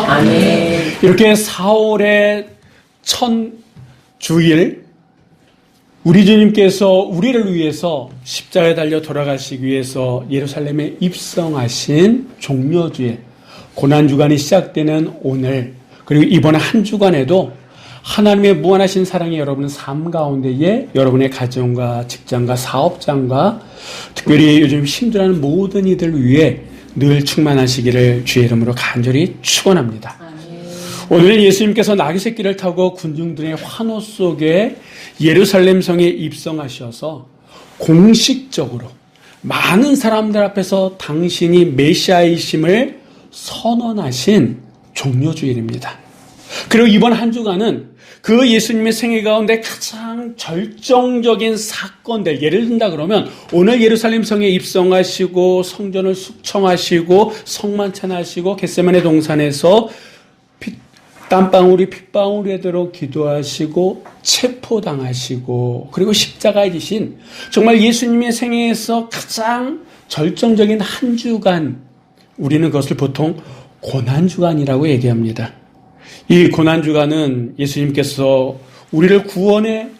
아멘. 이렇게 4월의 첫 주일, 우리 주님께서 우리를 위해서 십자가에 달려 돌아가시기 위해서 예루살렘에 입성하신 종려주일, 고난주간이 시작되는 오늘, 그리고 이번 한 주간에도 하나님의 무한하신 사랑이 여러분의 삶 가운데에 여러분의 가정과 직장과 사업장과 특별히 요즘 힘들어하는 모든 이들 위해 늘 충만하시기를 주의 이름으로 간절히 축원합니다. 오늘 예수님께서 나귀 새끼를 타고 군중들의 환호 속에 예루살렘 성에 입성하셔서 공식적으로 많은 사람들 앞에서 당신이 메시아이심을 선언하신 종려주일입니다. 그리고 이번 한 주간은 그 예수님의 생애 가운데 가장 절정적인 사건들, 예를 든다 그러면 오늘 예루살렘 성에 입성하시고 성전을 숙청하시고 성만찬하시고 겟세마네 동산에서 땀방울이 핏방울이 되도록 기도하시고 체포당하시고 그리고 십자가에 지신 정말 예수님의 생애에서 가장 절정적인 한 주간, 우리는 그것을 보통 고난주간이라고 얘기합니다. 이 고난주간은 예수님께서 우리를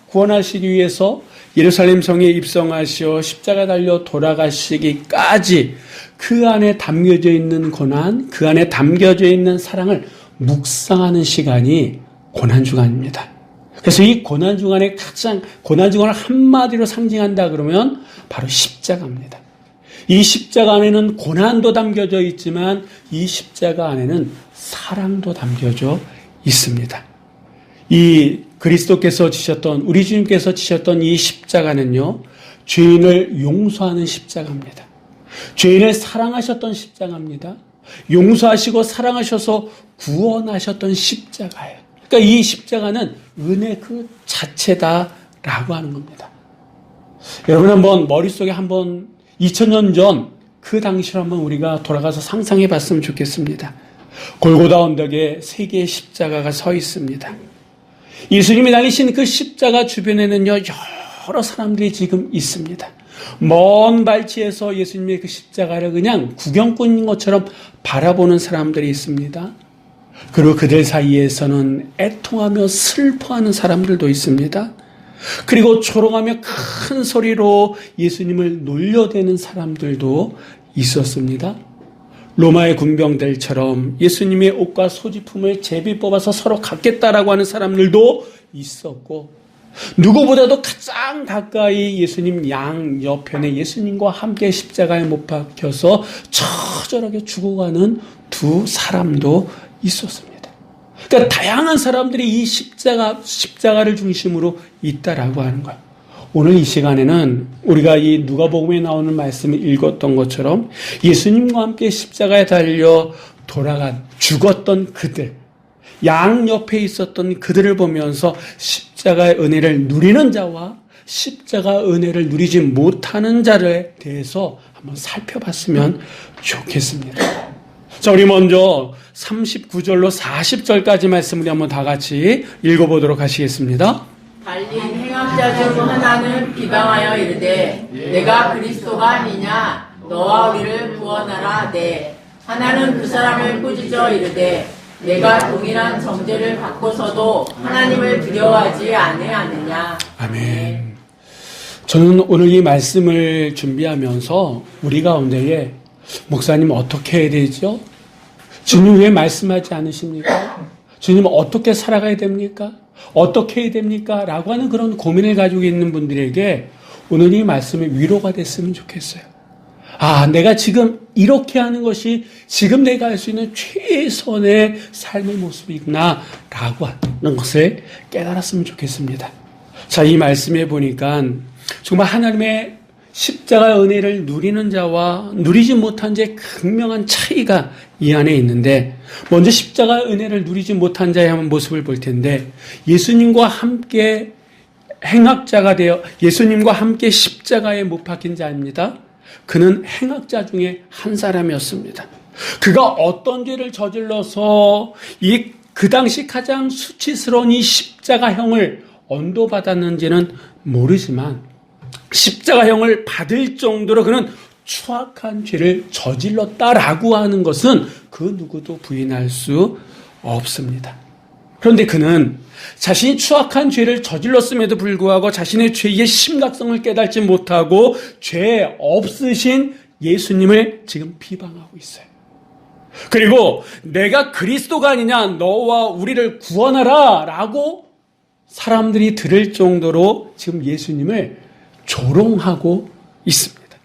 구원하시기 위해서 예루살렘 성에 입성하시어 십자가 달려 돌아가시기까지 그 안에 담겨져 있는 고난, 그 안에 담겨져 있는 사랑을 묵상하는 시간이 고난주간입니다. 그래서 이 고난주간의 고난주간을 한마디로 상징한다 그러면 바로 십자가입니다. 이 십자가 안에는 고난도 담겨져 있지만 이 십자가 안에는 사랑도 담겨져 있습니다. 이 그리스도께서 지셨던, 우리 주님께서 지셨던 이 십자가는요, 죄인을 용서하는 십자가입니다. 죄인을 사랑하셨던 십자가입니다. 용서하시고 사랑하셔서 구원하셨던 십자가예요. 그러니까 이 십자가는 은혜 그 자체다라고 하는 겁니다. 여러분 한번 머릿속에 2000년 전 그 당시를 한번 우리가 돌아가서 상상해 봤으면 좋겠습니다. 골고다 언덕에 세 개의 십자가가 서 있습니다. 예수님이 달리신 그 십자가 주변에는요, 여러 사람들이 지금 있습니다. 먼 발치에서 예수님의 그 십자가를 그냥 구경꾼인 것처럼 바라보는 사람들이 있습니다. 그리고 그들 사이에서는 애통하며 슬퍼하는 사람들도 있습니다. 그리고 조롱하며 큰 소리로 예수님을 놀려대는 사람들도 있었습니다. 로마의 군병들처럼 예수님의 옷과 소지품을 제비 뽑아서 서로 갖겠다라고 하는 사람들도 있었고, 누구보다도 가장 가까이 예수님 양옆편에 예수님과 함께 십자가에 못 박혀서 처절하게 죽어가는 두 사람도 있었습니다. 그러니까 다양한 사람들이 이 십자가를 중심으로 있다라고 하는 거예요. 오늘 이 시간에는 우리가 이 누가복음에 나오는 말씀을 읽었던 것처럼 예수님과 함께 십자가에 달려 죽었던 그들, 양옆에 있었던 그들을 보면서 십자가의 은혜를 누리는 자와 십자가 은혜를 누리지 못하는 자에 대해서 한번 살펴봤으면 좋겠습니다. 자, 우리 먼저 39절로 40절까지 말씀을 한번 다 같이 읽어보도록 하시겠습니다. 달린 행악자 중 하나는 비방하여 이르되 내가 그리스도가 아니냐 너와 우리를 구원하라. 네. 하나는 그 사람을 꾸짖어 이르되 내가 동일한 정죄를 받고서도 하나님을 두려워하지 아니하느냐. 아멘. 저는 오늘 이 말씀을 준비하면서 우리 가운데에 목사님 어떻게 해야 되죠? 주님 왜 말씀하지 않으십니까? 주님 어떻게 살아가야 됩니까? 어떻게 해야 됩니까? 라고 하는 그런 고민을 가지고 있는 분들에게 오늘 이 말씀이 위로가 됐으면 좋겠어요. 아, 내가 지금 이렇게 하는 것이 지금 내가 할 수 있는 최선의 삶의 모습이구나 라고 하는 것을 깨달았으면 좋겠습니다. 자, 이 말씀에 보니까 정말 하나님의 십자가 은혜를 누리는 자와 누리지 못한 자의 극명한 차이가 이 안에 있는데, 먼저 십자가 은혜를 누리지 못한 자의 모습을 볼 텐데, 예수님과 함께 행악자가 되어 예수님과 함께 십자가에 못 박힌 자입니다. 그는 행악자 중에 한 사람이었습니다. 그가 어떤 죄를 저질러서 그 당시 가장 수치스러운 이 십자가형을 언도받았는지는 모르지만 십자가형을 받을 정도로 그는 추악한 죄를 저질렀다라고 하는 것은 그 누구도 부인할 수 없습니다. 그런데 그는 자신이 추악한 죄를 저질렀음에도 불구하고 자신의 죄의 심각성을 깨닫지 못하고 죄 없으신 예수님을 지금 비방하고 있어요. 그리고 내가 그리스도가 아니냐, 너와 우리를 구원하라 라고 사람들이 들을 정도로 지금 예수님을 조롱하고 있습니다.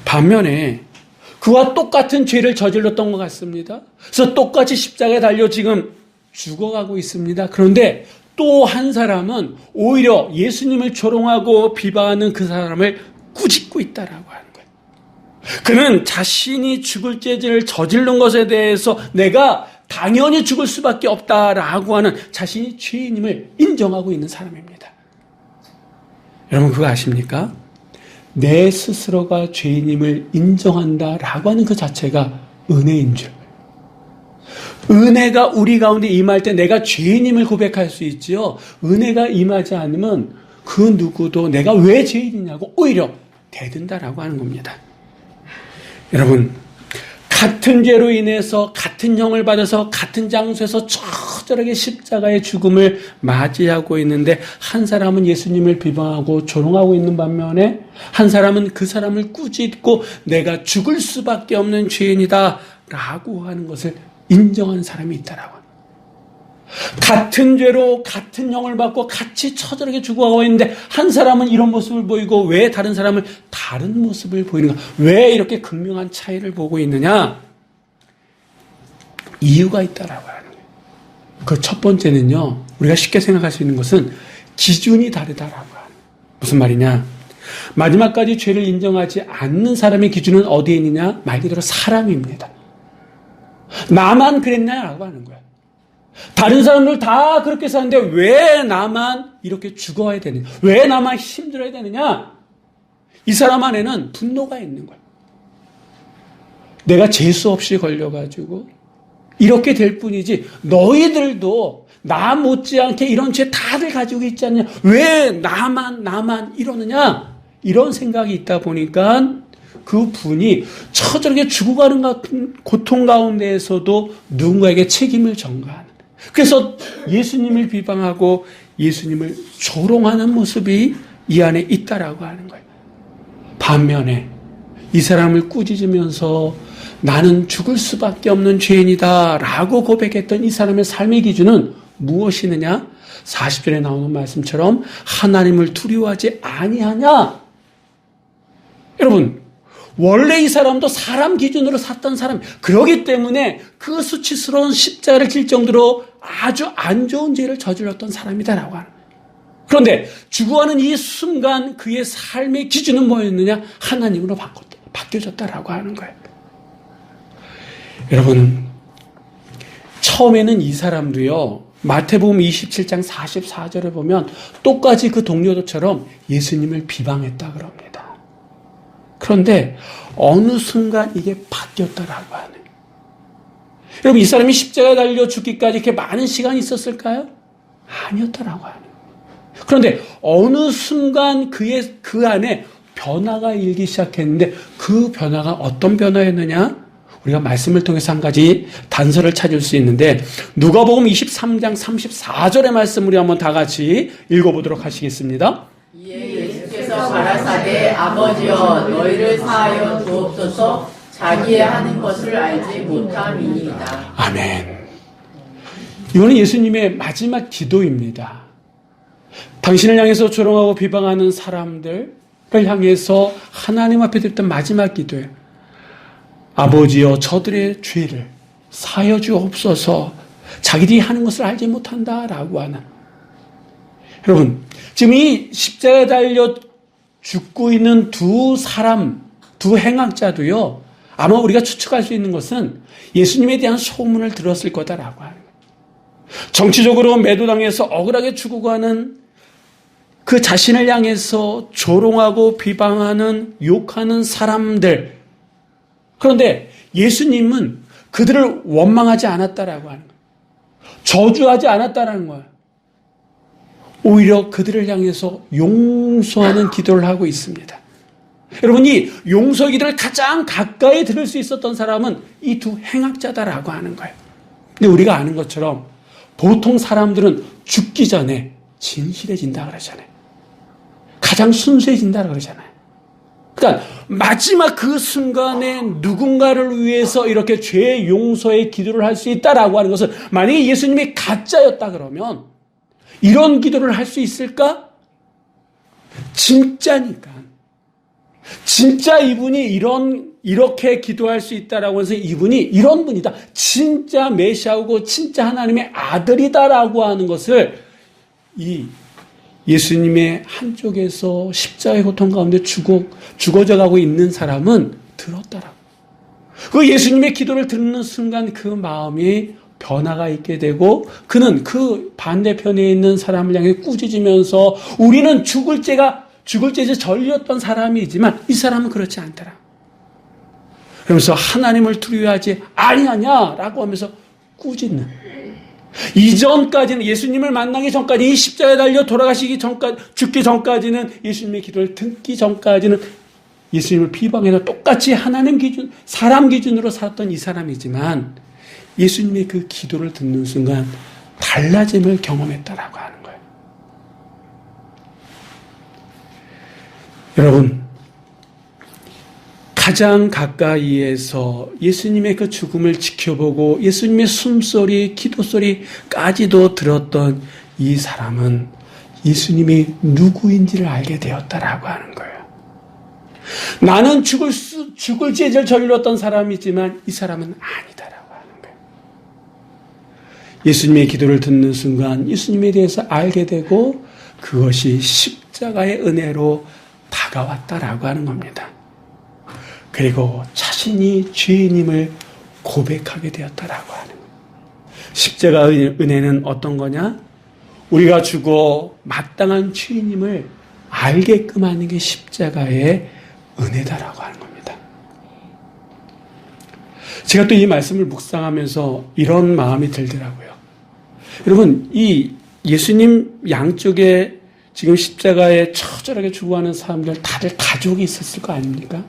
반면에 그와 똑같은 죄를 저질렀던 것 같습니다. 그래서 똑같이 십자가에 달려 지금 죽어가고 있습니다. 그런데 또 한 사람은 오히려 예수님을 조롱하고 비방하는 그 사람을 꾸짖고 있다라고 하는 거예요. 그는 자신이 죽을 죄를 저지른 것에 대해서 내가 당연히 죽을 수밖에 없다라고 하는 자신이 죄인임을 인정하고 있는 사람입니다. 여러분 그거 아십니까? 내 스스로가 죄인임을 인정한다라고 하는 그 자체가 은혜인 줄. 은혜가 우리 가운데 임할 때 내가 죄인임을 고백할 수 있지요. 은혜가 임하지 않으면 그 누구도 내가 왜 죄인이냐고 오히려 대든다라고 하는 겁니다. 여러분, 같은 죄로 인해서 같은 형을 받아서 같은 장소에서 처절하게 십자가의 죽음을 맞이하고 있는데 한 사람은 예수님을 비방하고 조롱하고 있는 반면에 한 사람은 그 사람을 꾸짖고 내가 죽을 수밖에 없는 죄인이다 라고 하는 것을 인정하는 사람이 있다라고 합니다. 같은 죄로 같은 형을 받고 같이 처절하게 죽어가고 있는데 한 사람은 이런 모습을 보이고 왜 다른 사람은 다른 모습을 보이는가? 왜 이렇게 극명한 차이를 보고 있느냐? 이유가 있다라고 하는 거예요. 그 첫 번째는요, 우리가 쉽게 생각할 수 있는 것은 기준이 다르다라고 하는 거예요. 무슨 말이냐? 마지막까지 죄를 인정하지 않는 사람의 기준은 어디에 있느냐? 말 그대로 사람입니다. 나만 그랬냐라고 하는 거예요. 다른 사람들 다 그렇게 사는데 왜 나만 이렇게 죽어야 되느냐? 왜 나만 힘들어야 되느냐? 이 사람 안에는 분노가 있는 거예요. 내가 재수 없이 걸려가지고 이렇게 될 뿐이지 너희들도 나 못지않게 이런 죄 다들 가지고 있지 않냐? 왜 나만 이러느냐? 이런 생각이 있다 보니까 그 분이 처절하게 죽어가는 같은 고통 가운데에서도 누군가에게 책임을 전가하는. 그래서 예수님을 비방하고 예수님을 조롱하는 모습이 이 안에 있다라고 하는 거예요. 반면에 이 사람을 꾸짖으면서 나는 죽을 수밖에 없는 죄인이다 라고 고백했던 이 사람의 삶의 기준은 무엇이느냐? 40절에 나오는 말씀처럼 하나님을 두려워하지 아니하냐? 여러분, 원래 이 사람도 사람 기준으로 샀던 사람, 그러기 때문에 그 수치스러운 십자가를 질 정도로 아주 안 좋은 죄를 저질렀던 사람이다라고 하는 거예요. 그런데 죽어가는 이 순간 그의 삶의 기준은 뭐였느냐? 하나님으로 바뀌어졌다라고 하는 거예요. 여러분, 처음에는 이 사람도요, 마태복음 27장 44절에 보면 똑같이 그 동료들처럼 예수님을 비방했다 그럽니다. 그런데 어느 순간 이게 바뀌었다라고 하네. 여러분, 이 사람이 십자가에 달려 죽기까지 이렇게 많은 시간이 있었을까요? 아니었다라고 하네. 그런데 어느 순간 그 안에 변화가 일기 시작했는데 그 변화가 어떤 변화였느냐? 우리가 말씀을 통해서 한 가지 단서를 찾을 수 있는데 누가복음 23장 34절의 말씀 우리 한번 다 같이 읽어보도록 하시겠습니다. 이에 예수께서 가라사대 아버지여 너희를 사하여 주옵소서 자기의 하는 것을 알지 못함이니이다. 아멘. 이거는 예수님의 마지막 기도입니다. 당신을 향해서 조롱하고 비방하는 사람들을 향해서 하나님 앞에 드렸던 마지막 기도예요. 아버지여 저들의 죄를 사하여 주옵소서 자기들이 하는 것을 알지 못한다라고 하는. 여러분, 지금 이 십자가에 달려 죽고 있는 두 행악자도요, 아마 우리가 추측할 수 있는 것은 예수님에 대한 소문을 들었을 거다라고 하는 거예요. 정치적으로 매도당해서 억울하게 죽어가는 그 자신을 향해서 조롱하고 비방하는 욕하는 사람들. 그런데 예수님은 그들을 원망하지 않았다라고 하는 거예요. 저주하지 않았다라는 거예요. 오히려 그들을 향해서 용서하는 기도를 하고 있습니다. 여러분, 이 용서 기도를 가장 가까이 들을 수 있었던 사람은 이 두 행악자다라고 하는 거예요. 근데 우리가 아는 것처럼 보통 사람들은 죽기 전에 진실해진다 그러잖아요. 가장 순수해진다 그러잖아요. 그러니까 마지막 그 순간에 누군가를 위해서 이렇게 죄 용서의 기도를 할 수 있다라고 하는 것은 만약에 예수님이 가짜였다 그러면 이런 기도를 할 수 있을까? 진짜니까. 진짜 이분이 이렇게 기도할 수 있다라고 해서 이분이 이런 분이다. 진짜 메시아고 진짜 하나님의 아들이다라고 하는 것을 이 예수님의 한쪽에서 십자가의 고통 가운데 죽어져 가고 있는 사람은 들었다라고. 그 예수님의 기도를 듣는 순간 그 마음이 변화가 있게 되고 그는 그 반대편에 있는 사람을 향해 꾸짖으면서 우리는 죽을 죄에서 절렸던 사람이지만 이 사람은 그렇지 않더라. 그러면서 하나님을 두려워하지 아니하냐라고 하면서 꾸짖는. 이전까지는 예수님을 만나기 전까지 이 십자가에 달려 돌아가시기 전까지 죽기 전까지는 예수님의 기도를 듣기 전까지는 예수님을 비방해서 똑같이 하나님 기준 사람 기준으로 살았던 이 사람이지만 예수님의 그 기도를 듣는 순간 달라짐을 경험했다라고 하는 거예요. 여러분, 가장 가까이에서 예수님의 그 죽음을 지켜보고 예수님의 숨소리, 기도소리까지도 들었던 이 사람은 예수님이 누구인지를 알게 되었다라고 하는 거예요. 나는 죽을 죄를 저질렀던 사람이지만 이 사람은 아니다라고 하는 거예요. 예수님의 기도를 듣는 순간 예수님에 대해서 알게 되고 그것이 십자가의 은혜로 다가왔다라고 하는 겁니다. 그리고 자신이 죄인임을 고백하게 되었다라고 하는 거예요. 십자가의 은혜는 어떤 거냐? 우리가 죽어 마땅한 죄인임을 알게끔 하는 게 십자가의 은혜다라고 하는 겁니다. 제가 또 이 말씀을 묵상하면서 이런 마음이 들더라고요. 여러분, 이 예수님 양쪽에 지금 십자가에 처절하게 죽어가는 사람들 다들 가족이 있었을 거 아닙니까?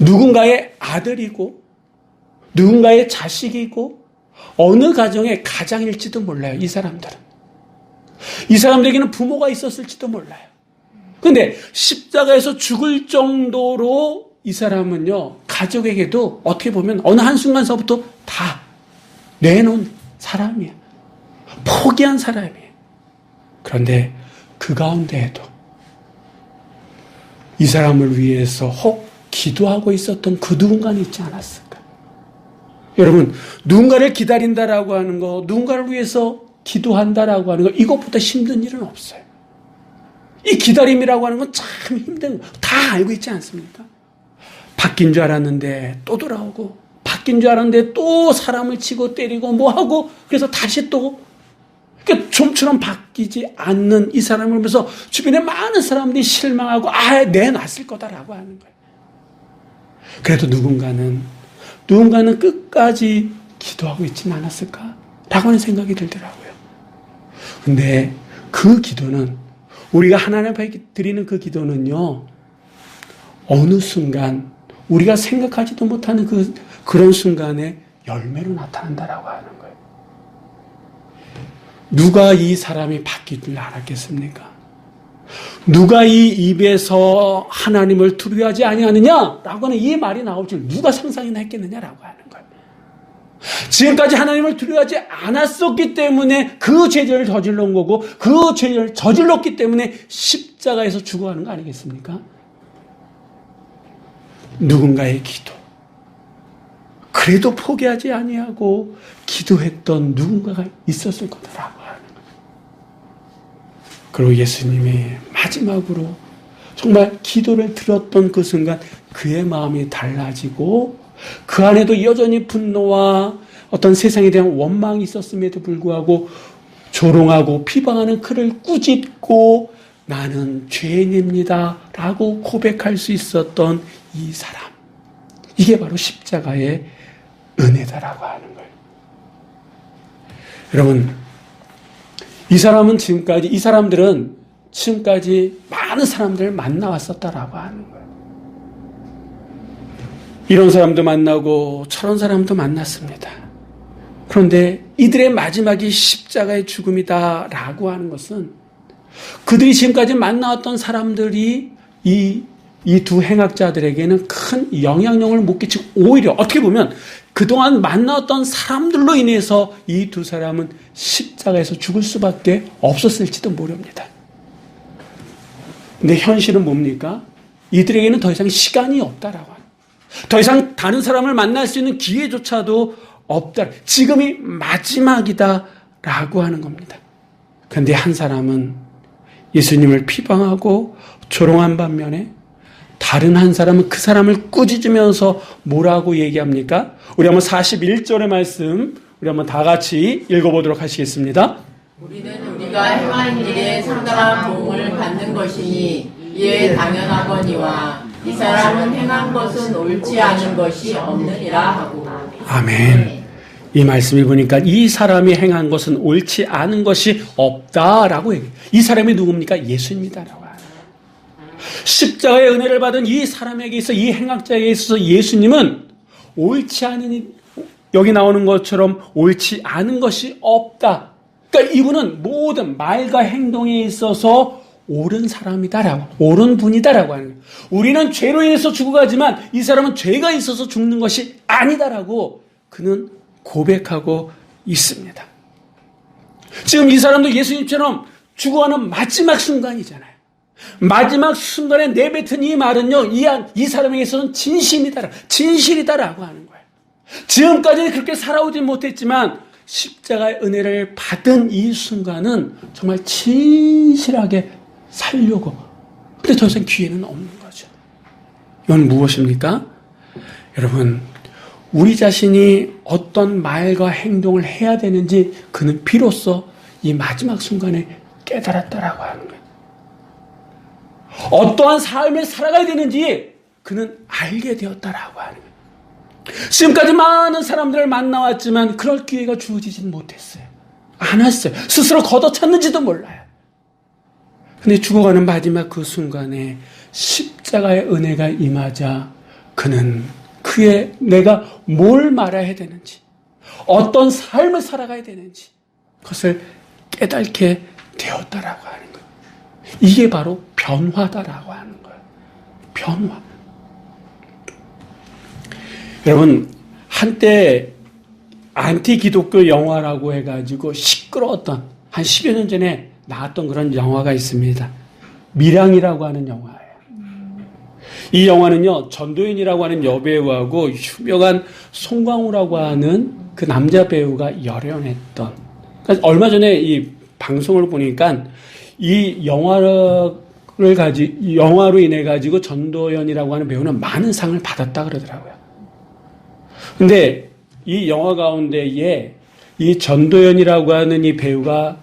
누군가의 아들이고 누군가의 자식이고 어느 가정의 가장일지도 몰라요. 이 사람들은. 이 사람들에게는 부모가 있었을지도 몰라요. 그런데 십자가에서 죽을 정도로 이 사람은요, 가족에게도 어떻게 보면 어느 한순간서부터 다 내놓은 사람이에요. 포기한 사람이에요. 그런데 그 가운데에도 이 사람을 위해서 혹 기도하고 있었던 그 누군가는 있지 않았을까? 여러분, 누군가를 기다린다라고 하는 거, 누군가를 위해서 기도한다라고 하는 거, 이것보다 힘든 일은 없어요. 이 기다림이라고 하는 건 참 힘든 거, 다 알고 있지 않습니까? 바뀐 줄 알았는데 또 돌아오고, 바뀐 줄 알았는데 또 사람을 치고 때리고 뭐 하고, 그래서 다시 또, 그러니까 좀처럼 바뀌지 않는 이 사람을 보면서 주변에 많은 사람들이 실망하고, 내놨을 거다라고 하는 거예요. 그래도 누군가는 끝까지 기도하고 있지는 않았을까? 라고 하는 생각이 들더라고요. 근데 그 기도는, 우리가 하나님 앞에 드리는 그 기도는요, 어느 순간, 우리가 생각하지도 못하는 그런 순간에 열매로 나타난다라고 하는 거예요. 누가 이 사람이 바뀔 줄 알았겠습니까? 누가 이 입에서 하나님을 두려워하지 아니하느냐라고 하는 이 말이 나올 줄 누가 상상이나 했겠느냐라고 하는 거예요. 지금까지 하나님을 두려워하지 않았었기 때문에 그 죄를 저질러온 거고 그 죄를 저질렀기 때문에 십자가에서 죽어가는 거 아니겠습니까? 누군가의 기도. 그래도 포기하지 아니하고 기도했던 누군가가 있었을 거다라고 하는 거예요. 그리고 예수님이 마지막으로 정말 기도를 들었던 그 순간 그의 마음이 달라지고 그 안에도 여전히 분노와 어떤 세상에 대한 원망이 있었음에도 불구하고 조롱하고 비방하는 그를 꾸짖고 나는 죄인입니다 라고 고백할 수 있었던 이 사람, 이게 바로 십자가의 은혜다라고 하는 거예요. 여러분, 이 사람들은 지금까지 많은 사람들을 만나왔었다라고 하는 거예요. 이런 사람도 만나고 저런 사람도 만났습니다. 그런데 이들의 마지막이 십자가의 죽음이다라고 하는 것은 그들이 지금까지 만나왔던 사람들이 이 두 행악자들에게는 큰 영향력을 못 끼치고 오히려 어떻게 보면 그동안 만나왔던 사람들로 인해서 이 두 사람은 십자가에서 죽을 수밖에 없었을지도 모릅니다. 근데 현실은 뭡니까? 이들에게는 더 이상 시간이 없다라고 하는, 더 이상 다른 사람을 만날 수 있는 기회조차도 없다. 지금이 마지막이다라고 하는 겁니다. 그런데 한 사람은 예수님을 비방하고 조롱한 반면에 다른 한 사람은 그 사람을 꾸짖으면서 뭐라고 얘기합니까? 우리 한번 41절의 말씀 우리 한번 다 같이 읽어보도록 하시겠습니다. 우리는 우리가 행한 일에 상당한 도움을 받는 것이니 이에 당연하거니와 이 사람은 행한 것은 옳지 않은 것이 없느니라 하고. 아멘. 이 말씀을 보니까 이 사람이 행한 것은 옳지 않은 것이 없다라고 얘기해요. 이 사람이 누굽니까? 예수님이다라고. 십자가의 은혜를 받은 이 사람에게 있어, 이 행악자에게 있어서 예수님은 옳지 않은, 여기 나오는 것처럼 옳지 않은 것이 없다. 그러니까 이분은 모든 말과 행동에 있어서 옳은 사람이다라고, 옳은 분이다라고 하는 거예요. 우리는 죄로 인해서 죽어가지만 이 사람은 죄가 있어서 죽는 것이 아니다라고 그는 고백하고 있습니다. 지금 이 사람도 예수님처럼 죽어가는 마지막 순간이잖아요. 마지막 순간에 내뱉은 이 말은요, 이 사람에게서는 진실이다라고 하는 거예요. 지금까지는 그렇게 살아오지 못했지만 십자가의 은혜를 받은 이 순간은 정말 진실하게 살려고. 근데 더 이상 기회는 없는 거죠. 이건 무엇입니까? 여러분, 우리 자신이 어떤 말과 행동을 해야 되는지 그는 비로소 이 마지막 순간에 깨달았다라고 하는 거예요. 어떠한 삶을 살아가야 되는지 그는 알게 되었다라고 하는 거예요. 지금까지 많은 사람들을 만나왔지만 그럴 기회가 주어지진 못했어요. 안 왔어요. 스스로 걷어찼는지도 몰라요. 근데 죽어가는 마지막 그 순간에 십자가의 은혜가 임하자 그는 그의 내가 뭘 말해야 되는지, 어떤 삶을 살아가야 되는지 그것을 깨닫게 되었다라고 하는 거예요. 이게 바로 변화다라고 하는 거예요. 변화. 여러분, 한때 안티 기독교 영화라고 해가지고 시끄러웠던 한 10여 년 전에 나왔던 그런 영화가 있습니다. 밀양이라고 하는 영화예요. 이 영화는요, 전도연이라고 하는 여배우하고 유명한 송강호라고 하는 그 남자 배우가 열연했던. 그러니까 얼마 전에 이 방송을 보니까 이 영화로 인해 가지고 전도연이라고 하는 배우는 많은 상을 받았다 그러더라고요. 근데 이 영화 가운데에 이 전도연이라고 하는 이 배우가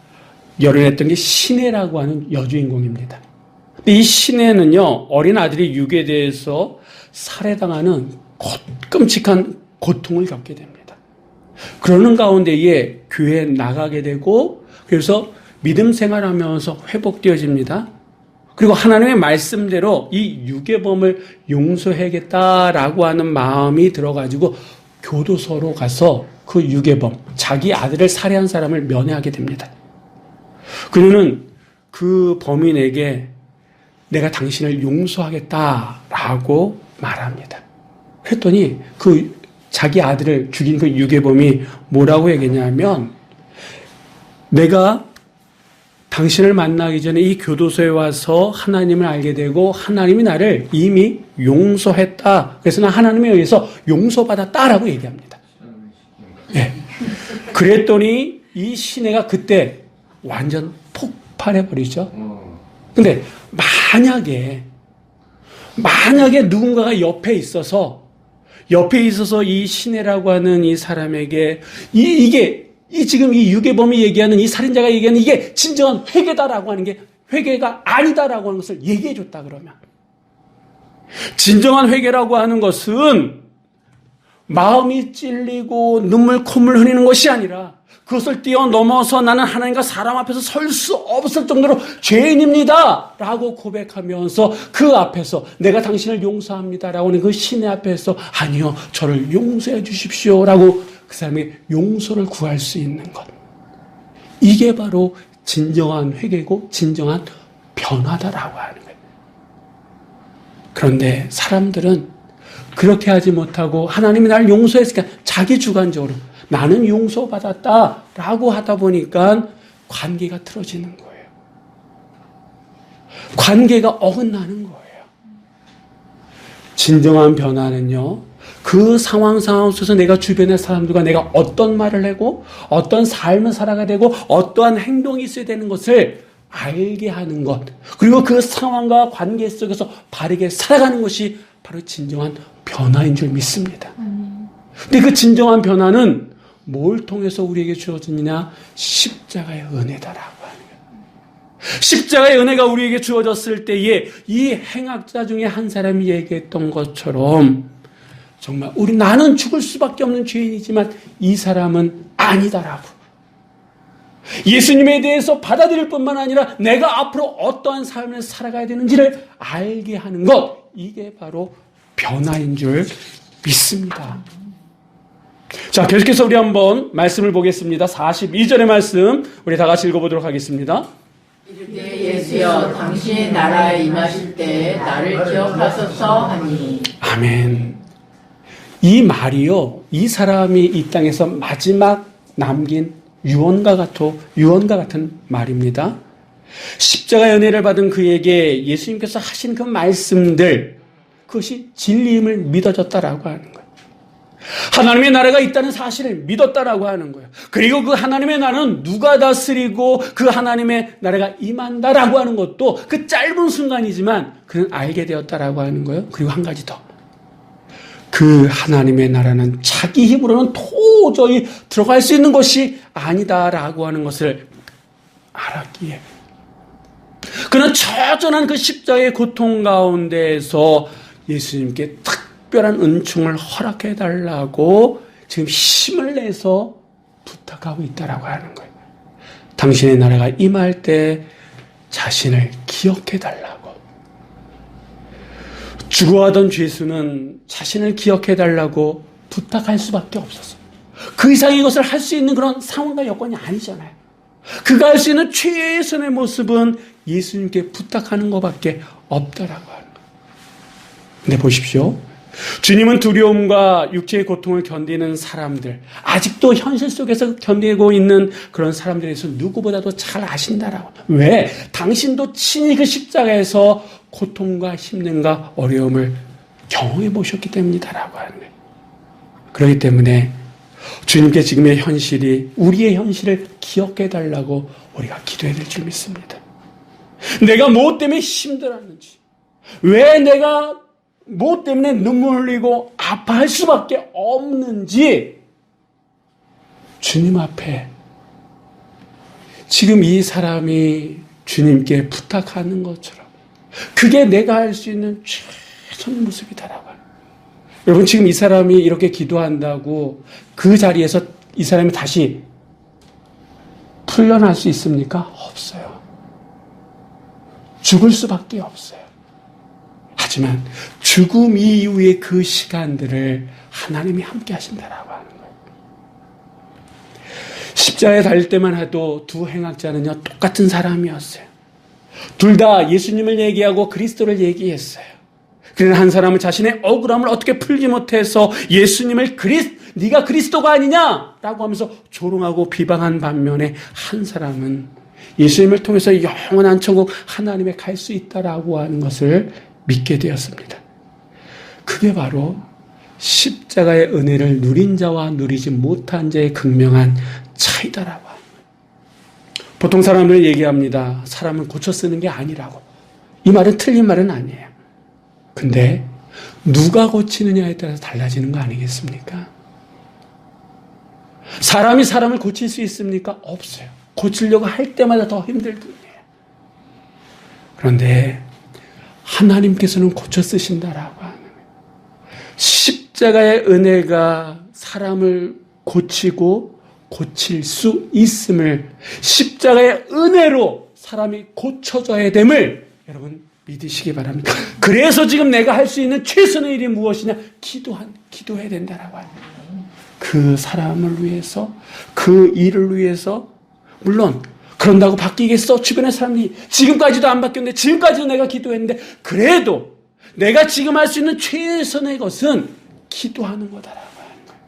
열연했던 게 신혜라고 하는 여주인공입니다. 근데 이 신혜는요, 어린 아들이 유괴돼서 살해당하는 끔찍한 고통을 겪게 됩니다. 그러는 가운데에 교회에 나가게 되고, 그래서 믿음 생활하면서 회복되어집니다. 그리고 하나님의 말씀대로 이 유괴범을 용서해야겠다라고 하는 마음이 들어가지고 교도소로 가서 그 유괴범, 자기 아들을 살해한 사람을 면회하게 됩니다. 그녀는 그 범인에게 내가 당신을 용서하겠다라고 말합니다. 그랬더니 그 자기 아들을 죽인 그 유괴범이 뭐라고 얘기했냐면, 내가 당신을 만나기 전에 이 교도소에 와서 하나님을 알게 되고 하나님이 나를 이미 용서했다. 그래서 난 하나님에 의해서 용서받았다라고 얘기합니다. 네. 그랬더니 이 신혜가 그때 완전 폭발해버리죠. 근데 만약에 누군가가 옆에 있어서 이 신혜라고 하는 이 사람에게 지금 이 유괴범이 얘기하는 이 살인자가 얘기하는 이게 진정한 회개다라고 하는 게 회개가 아니다라고 하는 것을 얘기해 줬다 그러면, 진정한 회개라고 하는 것은 마음이 찔리고 눈물 콧물 흘리는 것이 아니라 그것을 뛰어넘어서 나는 하나님과 사람 앞에서 설 수 없을 정도로 죄인입니다 라고 고백하면서 그 앞에서 내가 당신을 용서합니다 라고 하는 그 신의 앞에서 아니요, 저를 용서해 주십시오 라고 그 사람의 용서를 구할 수 있는 것. 이게 바로 진정한 회개고 진정한 변화다라고 하는 거예요. 그런데 사람들은 그렇게 하지 못하고 하나님이 나를 용서했으니까 자기 주관적으로 나는 용서받았다라고 하다 보니까 관계가 틀어지는 거예요. 관계가 어긋나는 거예요. 진정한 변화는요, 그 상황 속에서 내가 주변의 사람들과 내가 어떤 말을 하고 어떤 삶을 살아가야 되고 어떠한 행동이 있어야 되는 것을 알게 하는 것, 그리고 그 상황과 관계 속에서 바르게 살아가는 것이 바로 진정한 변화인 줄 믿습니다. 근데 그 진정한 변화는 뭘 통해서 우리에게 주어지느냐? 십자가의 은혜다라고 하는 거예요. 십자가의 은혜가 우리에게 주어졌을 때에 이 행악자 중에 한 사람이 얘기했던 것처럼 정말 나는 죽을 수밖에 없는 죄인이지만 이 사람은 아니다라고. 예수님에 대해서 받아들일 뿐만 아니라 내가 앞으로 어떠한 삶을 살아가야 되는지를 알게 하는 것, 이게 바로 변화인 줄 믿습니다. 자, 계속해서 우리 한번 말씀을 보겠습니다. 42절의 말씀 우리 다 같이 읽어보도록 하겠습니다. 이르되 예수여 당신의 나라에 임하실 때 나를 기억하소서 하니. 아멘. 이 말이요, 이 사람이 이 땅에서 마지막 남긴 유언과 같은 말입니다. 십자가의 은혜를 받은 그에게 예수님께서 하신 그 말씀들, 그것이 진리임을 믿어졌다라고 하는 거예요. 하나님의 나라가 있다는 사실을 믿었다라고 하는 거예요. 그리고 그 하나님의 나라는 누가 다스리고 그 하나님의 나라가 임한다라고 하는 것도 그 짧은 순간이지만 그는 알게 되었다라고 하는 거예요. 그리고 한 가지 더. 그 하나님의 나라는 자기 힘으로는 도저히 들어갈 수 있는 것이 아니다라고 하는 것을 알았기에 그는 처절한 그 십자가의 고통 가운데에서 예수님께 특별한 은총을 허락해 달라고 지금 힘을 내서 부탁하고 있다라고 하는 거예요. 당신의 나라가 임할 때 자신을 기억해 달라고. 죽어가던 죄수는 자신을 기억해 달라고 부탁할 수밖에 없었어요. 그 이상의 것을 할 수 있는 그런 상황과 여건이 아니잖아요. 그가 할 수 있는 최선의 모습은 예수님께 부탁하는 것밖에 없다라고 하는 거예요. 근데 보십시오. 주님은 두려움과 육체의 고통을 견디는 사람들, 아직도 현실 속에서 견디고 있는 그런 사람들에 대해서 누구보다도 잘 아신다라고. 왜? 당신도 친히 그 십자가에서 고통과 힘듦과 어려움을 경험해 보셨기 때문이다라고 하는 거예요. 그렇기 때문에 주님께 지금의 현실이 우리의 현실을 기억해 달라고 우리가 기도해야 될 줄 믿습니다. 내가 무엇 때문에 힘들었는지, 왜 내가 무엇 때문에 눈물 흘리고 아파할 수밖에 없는지 주님 앞에 지금 이 사람이 주님께 부탁하는 것처럼 그게 내가 할 수 있는 최선의 모습이다라고 하는. 여러분, 지금 이 사람이 이렇게 기도한다고 그 자리에서 이 사람이 다시 풀려날 수 있습니까? 없어요. 죽을 수밖에 없어요. 하지만 죽음 이후의 그 시간들을 하나님이 함께 하신다라고 하는 거예요. 십자가에 달릴 때만 해도 두 행악자는요, 똑같은 사람이었어요. 둘 다 예수님을 얘기하고 그리스도를 얘기했어요. 그러나 한 사람은 자신의 억울함을 어떻게 풀지 못해서 예수님을 네가 그리스도가 아니냐라고 하면서 조롱하고 비방한 반면에 한 사람은 예수님을 통해서 영원한 천국 하나님에 갈 수 있다라고 하는 것을 믿게 되었습니다. 그게 바로 십자가의 은혜를 누린 자와 누리지 못한 자의 극명한 차이다라고 합니다. 보통 사람들은 얘기합니다. 사람은 고쳐 쓰는 게 아니라고. 이 말은 틀린 말은 아니에요. 근데 누가 고치느냐에 따라서 달라지는 거 아니겠습니까? 사람이 사람을 고칠 수 있습니까? 없어요. 고치려고 할 때마다 더 힘들 뿐이에요. 그런데 하나님께서는 고쳐 쓰신다라고 하는 거예요. 십자가의 은혜가 사람을 고치고 고칠 수 있음을, 십자가의 은혜로 사람이 고쳐져야 됨을 여러분 믿으시기 바랍니다. 그래서 지금 내가 할 수 있는 최선의 일이 무엇이냐? 기도해야 된다라고 합니다. 그 사람을 위해서, 그 일을 위해서, 물론 그런다고 바뀌겠어? 주변의 사람들이 지금까지도 안 바뀌었는데, 지금까지도 내가 기도했는데, 그래도 내가 지금 할 수 있는 최선의 것은 기도하는 거다라고 하는 거예요.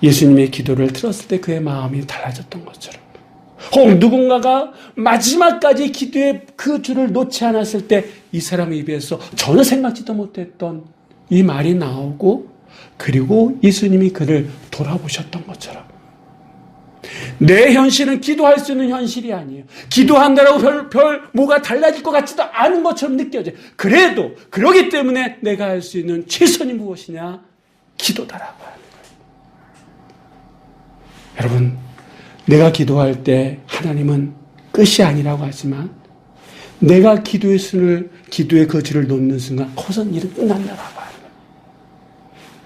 예수님의 기도를 들었을 때 그의 마음이 달라졌던 것처럼, 혹 누군가가 마지막까지 기도의 그 줄을 놓지 않았을 때 이 사람의 입에서 전혀 생각지도 못했던 이 말이 나오고, 그리고 예수님이 그를 돌아보셨던 것처럼, 내 현실은 기도할 수 있는 현실이 아니에요. 기도한다라고 별 뭐가 달라질 것 같지도 않은 것처럼 느껴져요. 그래도 그러기 때문에 내가 할 수 있는 최선이 무엇이냐? 기도다라고 하는 거예요. 여러분, 내가 기도할 때 하나님은 끝이 아니라고 하지만, 내가 기도의 그 줄을 놓는 순간 거기서 일은 끝난다라고 하는 거예요.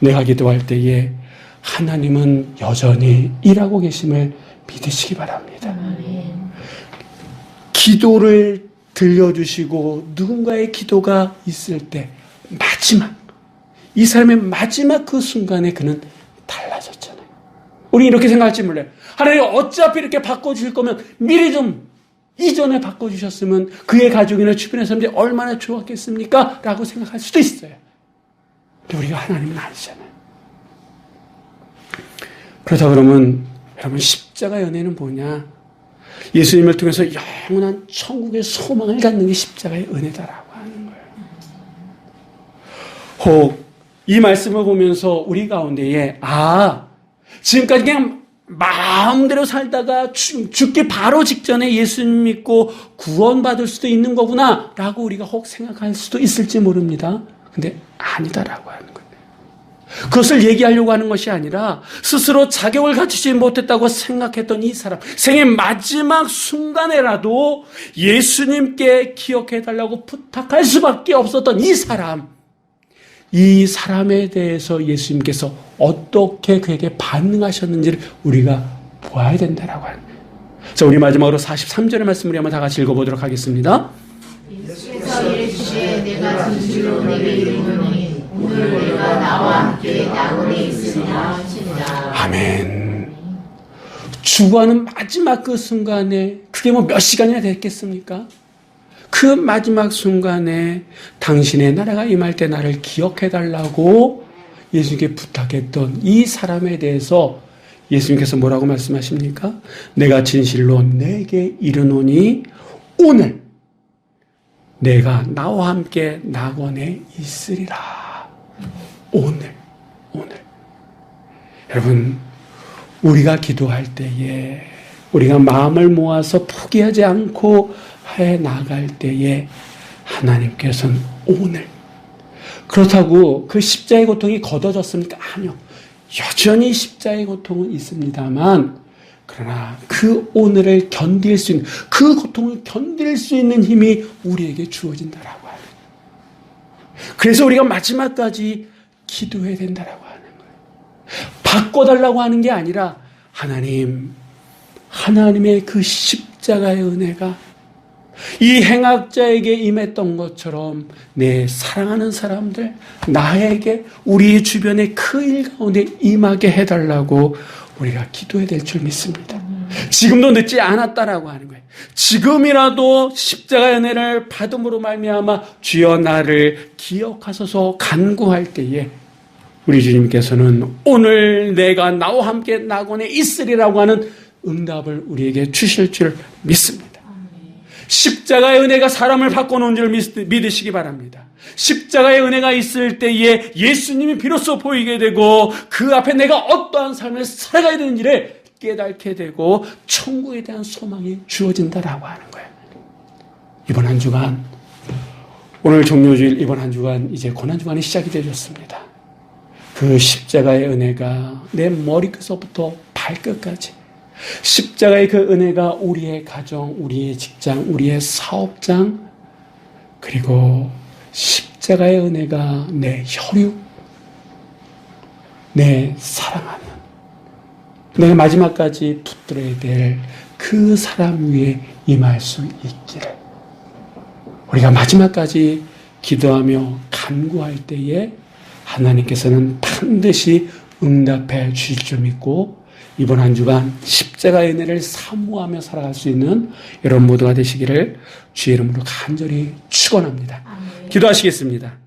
내가 기도할 때에 하나님은 여전히 일하고 계심을 믿으시기 바랍니다. 기도를 들려주시고 누군가의 기도가 있을 때 이 사람의 마지막 그 순간에 그는 달라졌잖아요. 우리 이렇게 생각할지 몰라요. 하나님 어차피 이렇게 바꿔주실 거면 미리 좀 이전에 바꿔주셨으면 그의 가족이나 주변의 사람들이 얼마나 좋았겠습니까? 라고 생각할 수도 있어요. 근데 우리가 하나님은 아니잖아요. 그렇다 그러면 여러분, 십자가 연애는 뭐냐? 예수님을 통해서 영원한 천국의 소망을 갖는 게 십자가의 은혜다라고 하는 거예요. 혹 이 말씀을 보면서 우리 가운데에 지금까지 그냥 마음대로 살다가 죽기 바로 직전에 예수님 믿고 구원받을 수도 있는 거구나 라고 우리가 혹 생각할 수도 있을지 모릅니다. 근데 아니다라고 하는 거예요. 그것을 얘기하려고 하는 것이 아니라 스스로 자격을 갖추지 못했다고 생각했던 이 사람, 생의 마지막 순간에라도 예수님께 기억해달라고 부탁할 수밖에 없었던 이 사람에 대해서 예수님께서 어떻게 그에게 반응하셨는지를 우리가 보아야 된다라고 하는 거예요. 자, 우리 마지막으로 43절의 말씀을 한번 다 같이 읽어보도록 하겠습니다. 예수께서 이르시되 내가 진실로 내게 이르노니 오늘 내가 나와 함께 낙원에 있으리라 하시니라. 아멘. 죽어가는 마지막 그 순간에, 그게 뭐 몇 시간이나 됐겠습니까? 그 마지막 순간에 당신의 나라가 임할 때 나를 기억해달라고 예수님께 부탁했던 이 사람에 대해서 예수님께서 뭐라고 말씀하십니까? 내가 진실로 내게 이르노니 오늘 내가 나와 함께 낙원에 있으리라. 오늘. 여러분, 우리가 기도할 때에 우리가 마음을 모아서 포기하지 않고 해 나갈 때에 하나님께서는 오늘, 그렇다고 그 십자가의 고통이 걷어졌습니까? 아니요. 여전히 십자가의 고통은 있습니다만, 그러나 그 오늘을 견딜 수 있는, 그 고통을 견딜 수 있는 힘이 우리에게 주어진다라고 하는 거예요. 그래서 우리가 마지막까지 기도해야 된다라고 하는 거예요. 바꿔달라고 하는 게 아니라 하나님의 그 십자가의 은혜가 이 행악자에게 임했던 것처럼 내 사랑하는 사람들, 나에게, 우리 주변의 그 일 가운데 임하게 해달라고 우리가 기도해야 될 줄 믿습니다. 지금도 늦지 않았다라고 하는 거예요. 지금이라도 십자가의 은혜를 받음으로 말미암아 주여 나를 기억하소서 간구할 때에 우리 주님께서는 오늘 내가 나와 함께 낙원에 있으리라고 하는 응답을 우리에게 주실 줄 믿습니다. 십자가의 은혜가 사람을 바꿔놓은 줄 믿으시기 바랍니다. 십자가의 은혜가 있을 때에 예수님이 비로소 보이게 되고 그 앞에 내가 어떠한 삶을 살아가야 되는지를 깨닫게 되고 천국에 대한 소망이 주어진다라고 하는 거예요. 이번 한 주간, 오늘 종료주일 이번 한 주간 이제 고난주간이 시작이 되었습니다. 그 십자가의 은혜가 내 머리끝부터 발끝까지, 십자가의 그 은혜가 우리의 가정, 우리의 직장, 우리의 사업장, 그리고 십자가의 은혜가 내 혈육, 내 사랑하는, 내가 마지막까지 붙들어야 될 그 사람 위에 임할 수 있기를 우리가 마지막까지 기도하며 간구할 때에 하나님께서는 반드시 응답해 주실 줄 믿고 이번 한 주간 십자가의 은혜를 사모하며 살아갈 수 있는 여러분 모두가 되시기를 주의 이름으로 간절히 축원합니다. 기도하시겠습니다.